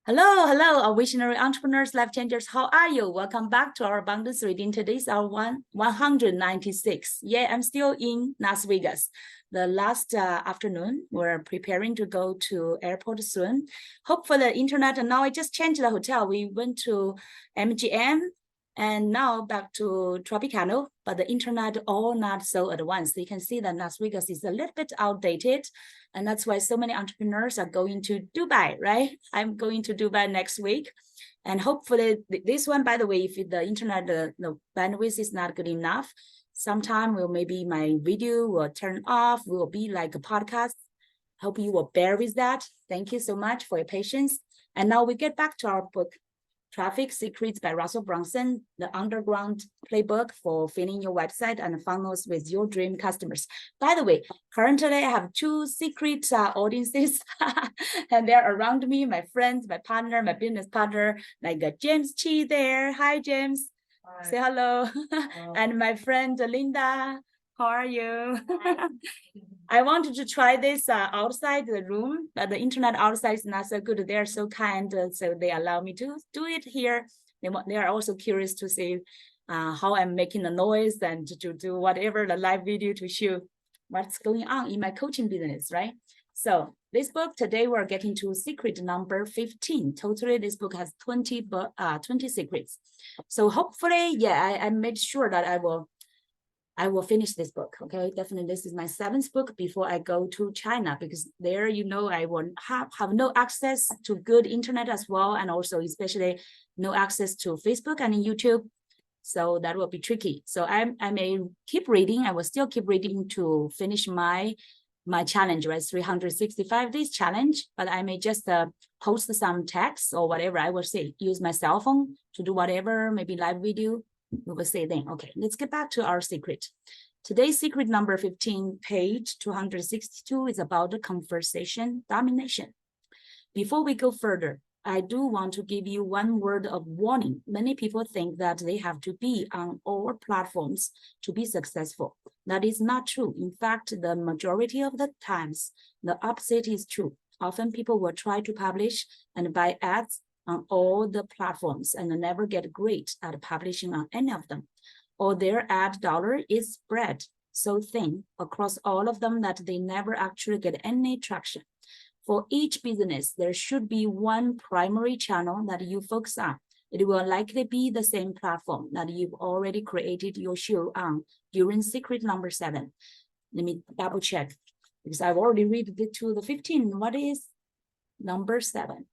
Hello, our visionary entrepreneurs, life changers. How are you? Welcome back to our abundance reading. Today's our 196. Yeah, I'm still in Las Vegas. The last afternoon, we're preparing to go to airport soon. Hope for the internet. And now I just changed the hotel. We went to MGM and now back to Tropicana, but the internet all not so advanced. You can see that Las Vegas is a little bit outdated. And that's why so many entrepreneurs are going to Dubai, right? I'm going to Dubai next week. And hopefully this one, by the way, if the internet, the bandwidth is not good enough, sometime maybe my video will turn off, will be like a podcast. Hope you will bear with that. Thank you so much for your patience. And now we get back to our book, Traffic Secrets by Russell Brunson, the underground playbook for filling your website and funnels with your dream customers. By the way, currently I have two secret audiences and they're around me, my friends, my partner, my business partner, like James Chi there. Hi, James. Hi. Say hello. And my friend Linda. How are you? I wanted to try this outside the room, but the internet outside is not so good. They're so kind, so they allow me to do it here. They are also curious to see how I'm making the noise and to do whatever, the live video to show what's going on in my coaching business, right? So this book, today we're getting to secret number 15. Totally, this book has 20 secrets. So hopefully, yeah, I made sure that I will finish this book. Okay, definitely this is my 7th book before I go to China, because there, I will have no access to good internet as well, and also especially no access to Facebook and YouTube. So that will be tricky. So I may keep reading. I will still keep reading to finish my challenge, right? 365 days challenge, but I may just post some text or whatever. I will say, use my cell phone to do whatever, maybe live video. We will say then. Okay, let's get back to our secret. Today's secret number 15, page 262, is about the conversation domination. Before we go further, I do want to give you one word of warning. Many people think that they have to be on all platforms to be successful. That is not true. In fact, the majority of the times, the opposite is true. Often people will try to publish and buy ads on all the platforms and never get great at publishing on any of them. Or their ad dollar is spread so thin across all of them that they never actually get any traction. For each business, there should be one primary channel that you focus on. It will likely be the same platform that you've already created your show on during secret number 7. Let me double check, because I've already read it to the 15. What is number 7?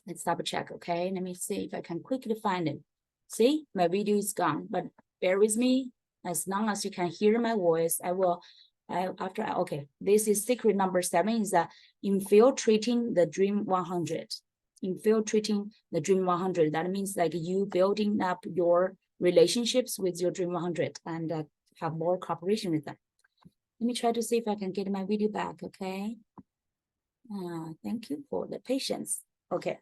Let's double check, okay? Let me see if I can quickly find it. See, my video is gone, but bear with me. As long as you can hear my voice, okay, this is secret number 7, is infiltrating the dream 100. Infiltrating the dream 100. That means like you building up your relationships with your dream 100 and have more cooperation with them. Let me try to see if I can get my video back, okay? Thank you for the patience. Okay.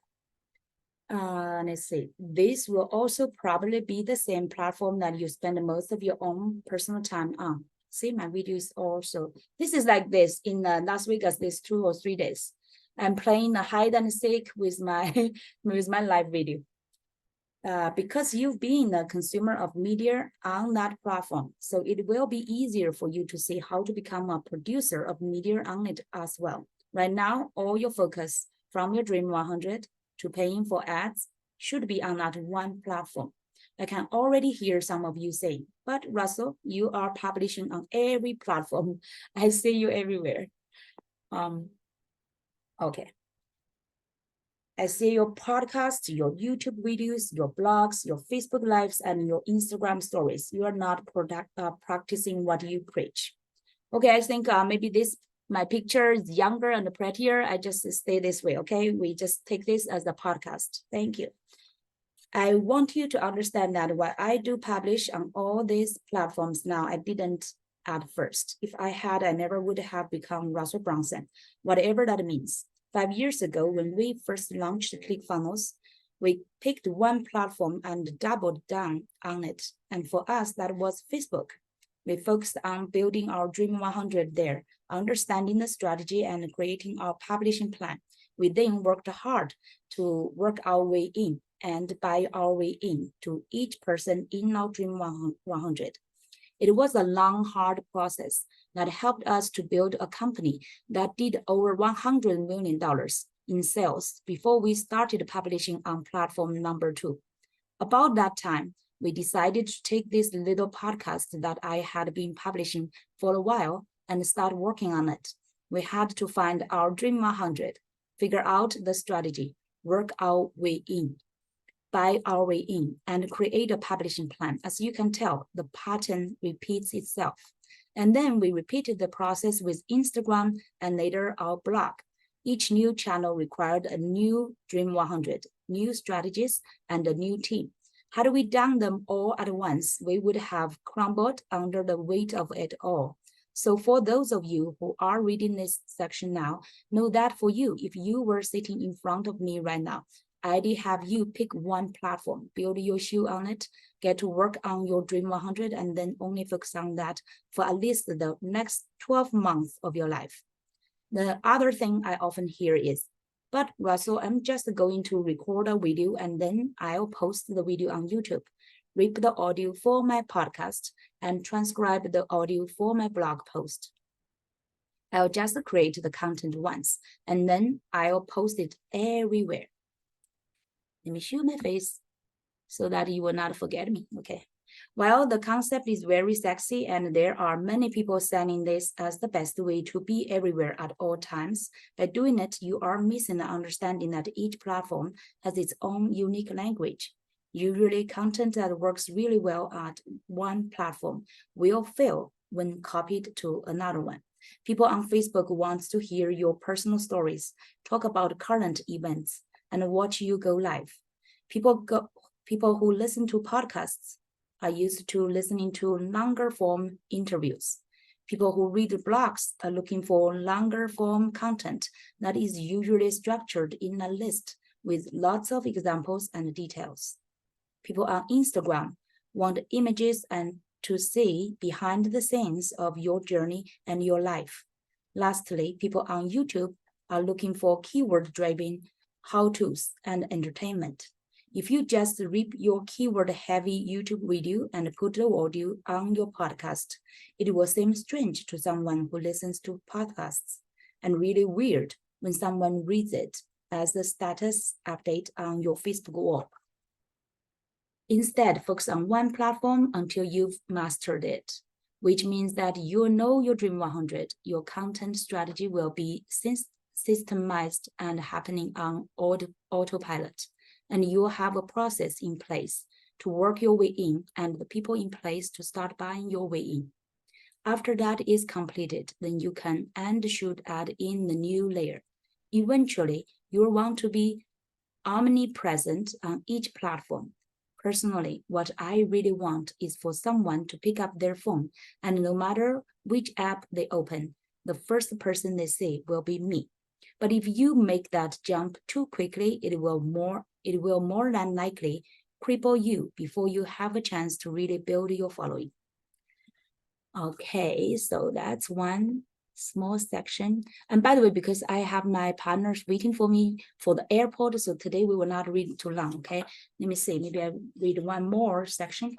Let's see. This will also probably be the same platform that you spend most of your own personal time on. See, my videos also. This is like this in Las Vegas. This 2 or 3 days. I'm playing a hide and seek with my live video. Because you've been a consumer of media on that platform, so it will be easier for you to see how to become a producer of media on it as well. Right now, all your focus from your Dream 100 to paying for ads should be on that one platform. I can already hear some of you saying, but Russell, you are publishing on every platform. I see you everywhere. Okay. I see your podcast, your YouTube videos, your blogs, your Facebook lives, and your Instagram stories. You are not practicing what you preach. Okay, I think maybe my picture is younger and prettier. I just stay this way, okay? We just take this as a podcast. Thank you. I want you to understand that what I do publish on all these platforms now, I didn't at first. If I had, I never would have become Russell Brunson, whatever that means. 5 years ago, when we first launched ClickFunnels, we picked one platform and doubled down on it. And for us, that was Facebook. We focused on building our Dream 100 there, understanding the strategy and creating our publishing plan. We then worked hard to work our way in and buy our way in to each person in our Dream 100. It was a long, hard process that helped us to build a company that did over $100 million in sales before we started publishing on platform number 2. About that time, we decided to take this little podcast that I had been publishing for a while and start working on it. We had to find our Dream 100, figure out the strategy, work our way in, buy our way in, and create a publishing plan. As you can tell, the pattern repeats itself. And then we repeated the process with Instagram and later our blog. Each new channel required a new Dream 100, new strategies, and a new team. Had we done them all at once, we would have crumbled under the weight of it all. So for those of you who are reading this section now, know that for you, if you were sitting in front of me right now, I'd have you pick one platform, build your shoe on it, get to work on your Dream 100, and then only focus on that for at least the next 12 months of your life. The other thing I often hear is, but Russell, I'm just going to record a video and then I'll post the video on YouTube, rip the audio for my podcast, and transcribe the audio for my blog post. I'll just create the content once, and then I'll post it everywhere. Let me show my face so that you will not forget me, okay? Well, the concept is very sexy and there are many people selling this as the best way to be everywhere at all times. By doing it, you are missing the understanding that each platform has its own unique language. Usually, content that works really well at one platform will fail when copied to another one. People on Facebook want to hear your personal stories, talk about current events, and watch you go live. People who listen to podcasts are used to listening to longer form interviews. People who read blogs are looking for longer form content that is usually structured in a list with lots of examples and details. People on Instagram want images and to see behind the scenes of your journey and your life. Lastly, people on YouTube are looking for keyword-driven how-tos and entertainment. If you just rip your keyword-heavy YouTube video and put the audio on your podcast, it will seem strange to someone who listens to podcasts and really weird when someone reads it as a status update on your Facebook wall. Instead, focus on one platform until you've mastered it, which means that you know your Dream 100. Your content strategy will be systemized and happening on autopilot. And you'll have a process in place to work your way in and the people in place to start buying your way in. After that is completed, then you can and should add in the new layer. Eventually, you'll want to be omnipresent on each platform. Personally, what I really want is for someone to pick up their phone and no matter which app they open, the first person they see will be me. But if you make that jump too quickly, it will more than likely cripple you before you have a chance to really build your following. Okay, so that's one small section. And by the way, because I have my partners waiting for me for the airport, so today we will not read too long, okay? Let me see, maybe I read one more section.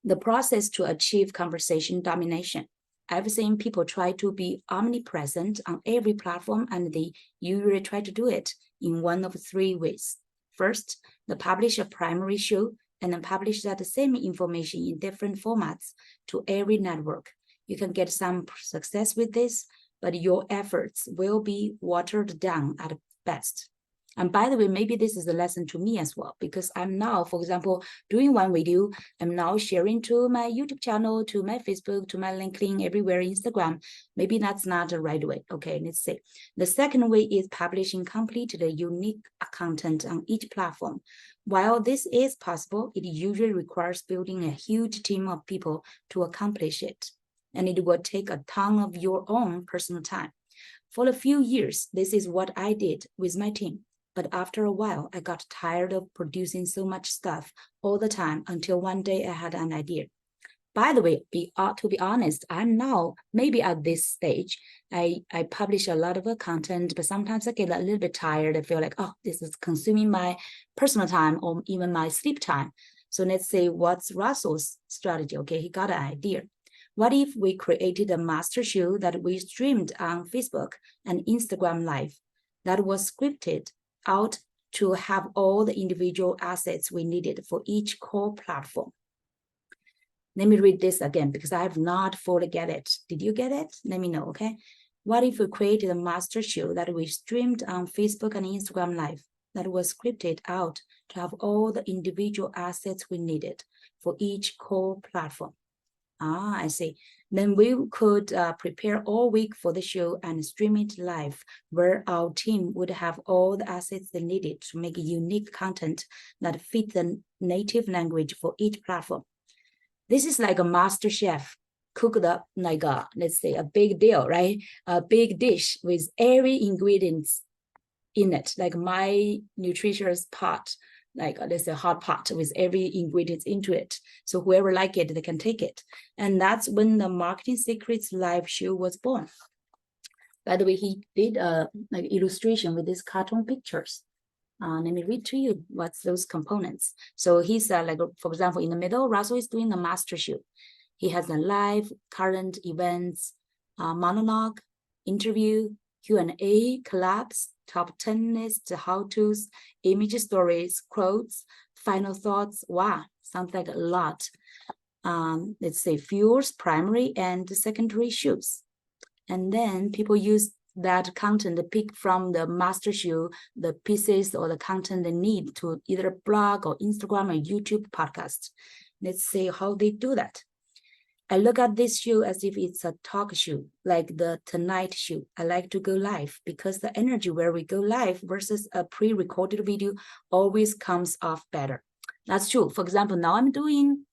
The process to achieve conversation domination. I've seen people try to be omnipresent on every platform, and they usually try to do it in one of three ways. First, they publish a primary show and then publish that same information in different formats to every network. You can get some success with this, but your efforts will be watered down at best. And by the way, maybe this is a lesson to me as well, because I'm now, for example, doing one video, I'm now sharing to my YouTube channel, to my Facebook, to my LinkedIn, everywhere, Instagram. Maybe that's not the right way. Okay, let's see. The second way is publishing completely unique content on each platform. While this is possible, it usually requires building a huge team of people to accomplish it. And it will take a ton of your own personal time. For a few years, this is what I did with my team. But after a while, I got tired of producing so much stuff all the time until one day I had an idea. By the way, to be honest, I'm now maybe at this stage, I publish a lot of content, but sometimes I get a little bit tired. I feel like, oh, this is consuming my personal time or even my sleep time. So let's say what's Russell's strategy? Okay, he got an idea. What if we created a master show that we streamed on Facebook and Instagram Live that was scripted out to have all the individual assets we needed for each core platform? Let me read this again because I have not fully get it. Did you get it? Let me know, okay? What if we created a master show that we streamed on Facebook and Instagram Live that was scripted out to have all the individual assets we needed for each core platform? Ah, I see. Then we could prepare all week for the show and stream it live, where our team would have all the assets they needed to make unique content that fit the native language for each platform. This is like a master chef cooked up like a, let's say, a big deal, right? A big dish with every ingredients in it, like my nutritious pot, like let's say a hot pot with every ingredient into it. So whoever like it, they can take it. And that's when the Marketing Secrets live show was born. By the way, he did a like illustration with these cartoon pictures. Let me read to you what's those components. So he's like, for example, in the middle, Russell is doing the master show. He has a live, current events, monologue, interview, Q&A, collabs, top 10 list, how-tos, image stories, quotes, final thoughts. Wow, sounds like a lot. Let's say fuels, primary and secondary shows. And then people use that content, they pick from the master show, the pieces or the content they need to either blog or Instagram or YouTube podcast. Let's see how they do that. I look at this show as if it's a talk show, like the Tonight Show. I like to go live because the energy where we go live versus a pre-recorded video always comes off better. That's true. For example, now I'm doing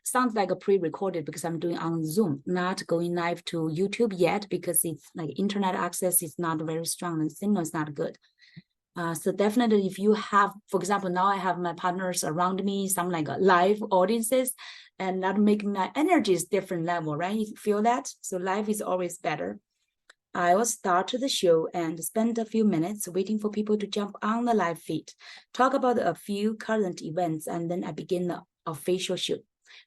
sounds like a pre-recorded because I'm doing on Zoom, not going live to YouTube yet because it's like internet access is not very strong and signal is not good. So definitely if you have, for example, now I have my partners around me, some like live audiences, and that make my energy is different level, right? You feel that? So live is always better. I will start the show and spend a few minutes waiting for people to jump on the live feed, talk about a few current events, and then I begin the official show.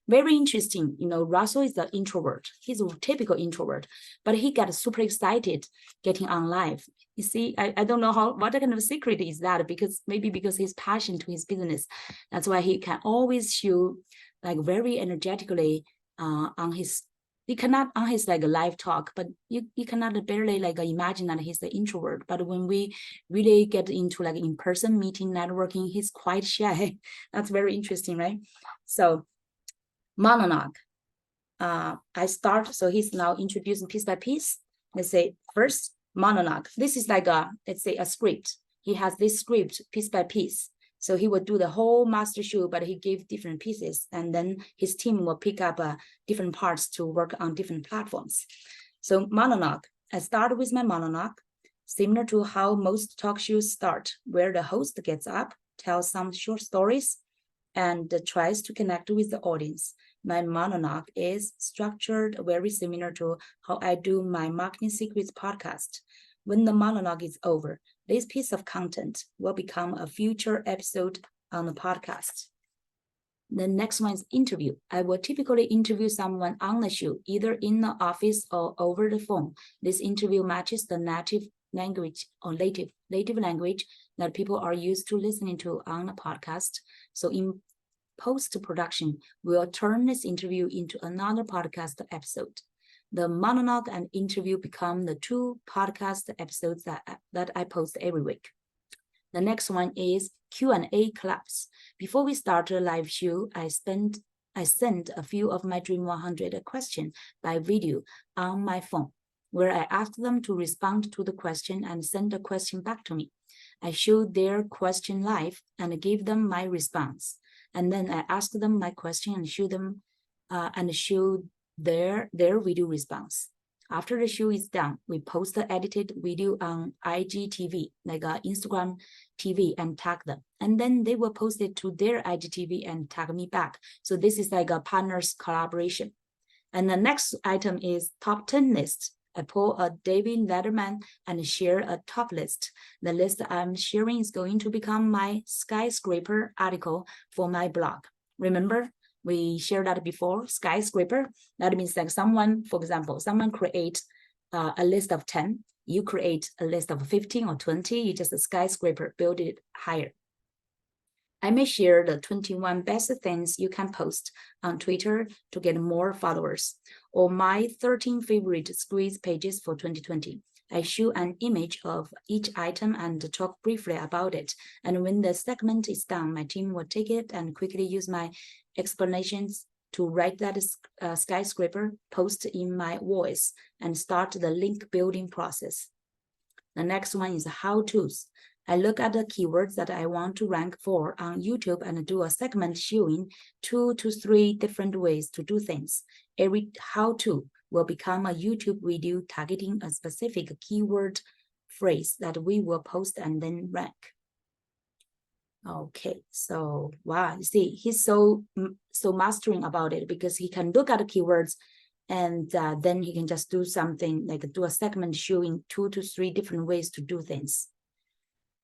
Very interesting. You know, Russell is the introvert. He's a typical introvert, but he got super excited getting on live. You see, I don't know what kind of secret is that, because maybe because his passion to his business. That's why he can always show like very energetically on his, he cannot on his like a live talk, but you cannot barely like imagine that he's the introvert. But when we really get into like in-person meeting, networking, he's quite shy. That's very interesting, right? So monologue. I start, so he's now introducing piece by piece. Let's say first monologue. This is like a, let's say a script. He has this script piece by piece. So he will do the whole master show, but he gave different pieces, and then his team will pick up different parts to work on different platforms. So monologue, I start with my monologue, similar to how most talk shows start, where the host gets up, tells some short stories, and tries to connect with the audience. My monologue is structured very similar to how I do my Marketing Secrets podcast. When the monologue is over, this piece of content will become a future episode on the podcast. The next one is interview. I will typically interview someone on the show, either in the office or over the phone. This interview matches the native language or native language that people are used to listening to on a podcast. So in post-production, we'll turn this interview into another podcast episode. The monologue and interview become the two podcast episodes that I post every week. The next one is Q&A collabs. Before we start a live show, I sent a few of my Dream 100 questions by video on my phone, where I asked them to respond to the question and send the question back to me. I showed their question live and gave them my response. And then I asked them my question and show them and show their video response. After the show is done, we post the edited video on IGTV, like Instagram TV, and tag them. And then they will post it to their IGTV and tag me back. So this is like a partner's collaboration. And the next item is top 10 list. I pull a David Letterman and share a top list. The list I'm sharing is going to become my skyscraper article for my blog. Remember, we shared that before, skyscraper. That means like someone, for example, someone create a list of 10. You create a list of 15 or 20. You just a skyscraper, build it higher. I may share the 21 best things you can post on Twitter to get more followers, or my 13 favorite squeeze pages for 2020. I show an image of each item and talk briefly about it. And when the segment is done, my team will take it and quickly use my explanations to write that skyscraper post in my voice and start the link building process. The next one is how-tos. I look at the keywords that I want to rank for on YouTube and do a segment showing 2 to 3 different ways to do things. Every how-to will become a YouTube video targeting a specific keyword phrase that we will post and then rank. Okay, so wow, you see, he's so mastering about it because he can look at the keywords and then he can just do something like do a segment showing 2 to 3 different ways to do things.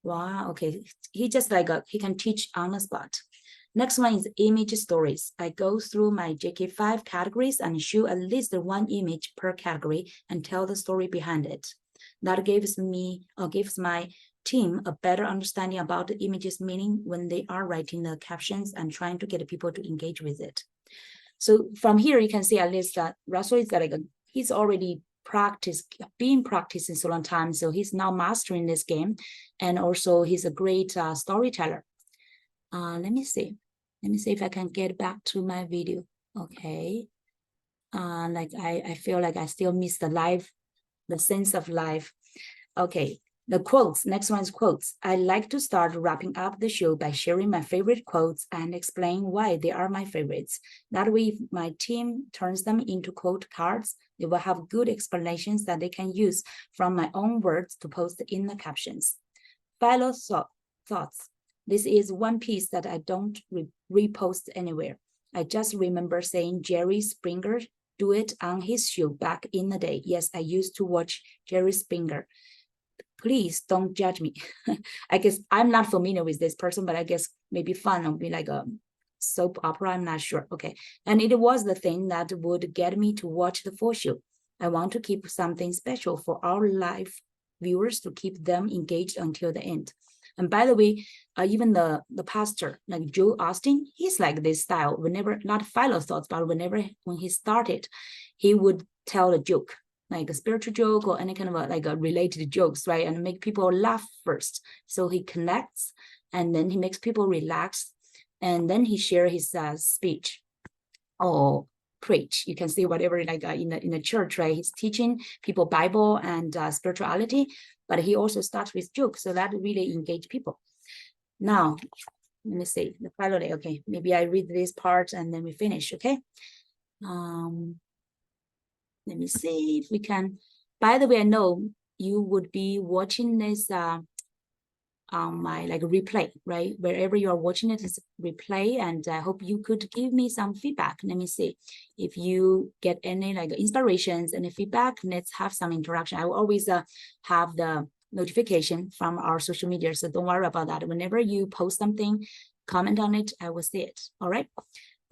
Wow, okay. He just like he can teach on the spot. Next one is image stories. I go through my JK5 categories and show at least 1 image per category and tell the story behind it. That gives my team a better understanding about the image's meaning when they are writing the captions and trying to get people to engage with it. So from here, you can see at least that Russell is like he's already been practicing so long time, so he's now mastering this game, and also he's a great storyteller. Let me see if I can get back to my video. Okay, like I feel like I still miss the sense of life. Okay, the quotes. Next one is quotes. I like to start wrapping up the show by sharing my favorite quotes and explain why they are my favorites. That way, if my team turns them into quote cards, they will have good explanations that they can use from my own words to post in the captions. Final thoughts. This is one piece that I don't repost anywhere. I just remember saying Jerry Springer do it on his show back in the day. Yes, I used to watch Jerry Springer. Please don't judge me. I guess I'm not familiar with this person, but I guess maybe fun or be like a soap opera. I'm not sure. Okay. And it was the thing that would get me to watch the full show. I want to keep something special for our live viewers to keep them engaged until the end. And by the way, even the pastor, like Joe Austin, he's like this style. Whenever, not final thoughts, but when he started, he would tell a joke, like a spiritual joke or any kind of like a related jokes, right? And make people laugh first. So he connects and then he makes people relax. And then he shares his speech or preach. You can see whatever like in a church, right? He's teaching people Bible and spirituality, but he also starts with jokes. So that really engage people. Now, let me see the final day. Okay, maybe I read this part and then we finish, okay? Let me see if we can. By the way, I know you would be watching this on my like replay, right? Wherever you are watching it is replay, and I hope you could give me some feedback. Let me see if you get any like inspirations, any feedback. Let's have some interaction. I will always have the notification from our social media, so don't worry about that. Whenever you post something, comment on it, I will see it. All right.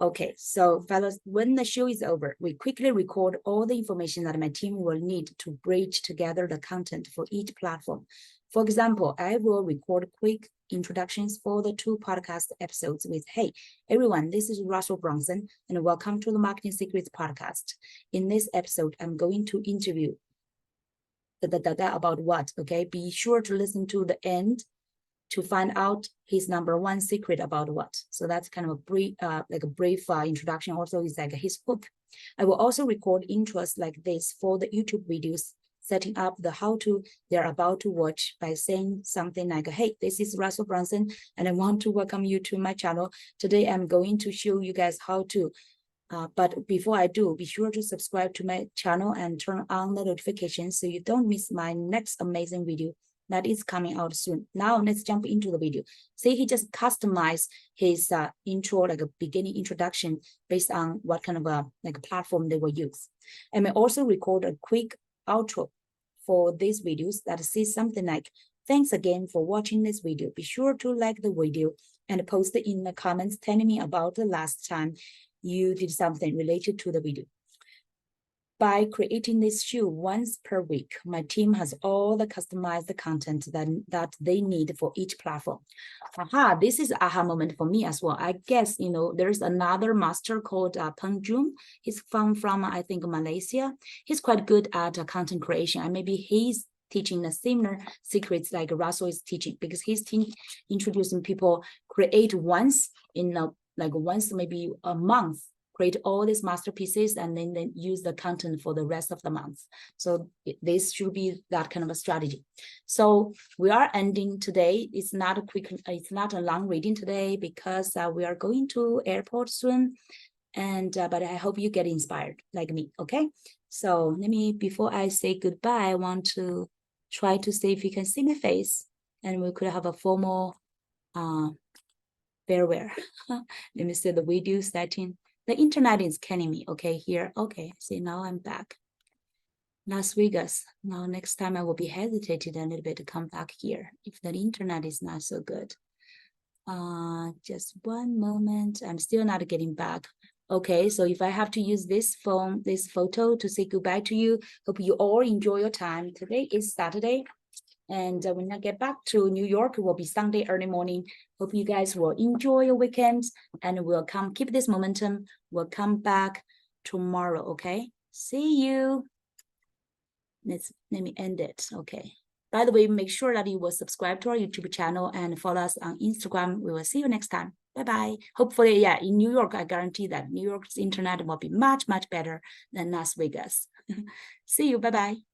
Okay, so fellows, when the show is over, we quickly record all the information that my team will need to bridge together the content for each platform. For example, I will record quick introductions for the 2 podcast episodes with, hey, everyone, this is Russell Brunson, and welcome to the Marketing Secrets podcast. In this episode, I'm going to interview about what, okay? Be sure to listen to the end to find out his #1 secret about what. So that's kind of a brief, introduction. Also, is like his book. I will also record intros like this for the YouTube videos, setting up the how-to they're about to watch by saying something like, hey, this is Russell Brunson, and I want to welcome you to my channel. Today, I'm going to show you guys how to But before I do, be sure to subscribe to my channel and turn on the notifications so you don't miss my next amazing video that is coming out soon. Now let's jump into the video. See, he just customized his intro, like a beginning introduction based on what kind of a platform they will use. And I also record a quick outro for these videos that says something like, thanks again for watching this video. Be sure to like the video and post it in the comments telling me about the last time you did something related to the video. By creating this shoe once per week, my team has all the customized content that they need for each platform. Aha, this is aha moment for me as well. I guess, there's another master called Peng Jun. He's from I think, Malaysia. He's quite good at content creation, and maybe he's teaching the similar secrets like Russell is teaching, because he's introducing people create once in once maybe a month, create all these masterpieces, and then use the content for the rest of the month. So this should be that kind of a strategy. So we are ending today. It's not a long reading today because we are going to airport soon. And but I hope you get inspired like me. Okay. So before I say goodbye, I want to try to see if you can see my face, and we could have a formal farewell. Let me see the video setting. The internet is killing me. Okay, here. Okay, see, now I'm back. Las Vegas. Now next time I will be hesitated a little bit to come back here if the internet is not so good. Just one moment. I'm still not getting back. Okay, so if I have to use this photo to say goodbye to you, hope you all enjoy your time. Today is Saturday, and when I get back to New York, it will be Sunday early morning. Hope you guys will enjoy your weekends, and we'll keep this momentum. We'll come back tomorrow, okay? See you. Let me end it, okay? By the way, make sure that you will subscribe to our YouTube channel and follow us on Instagram. We will see you next time. Bye-bye. Hopefully, yeah, in New York, I guarantee that New York's internet will be much, much better than Las Vegas. See you. Bye-bye.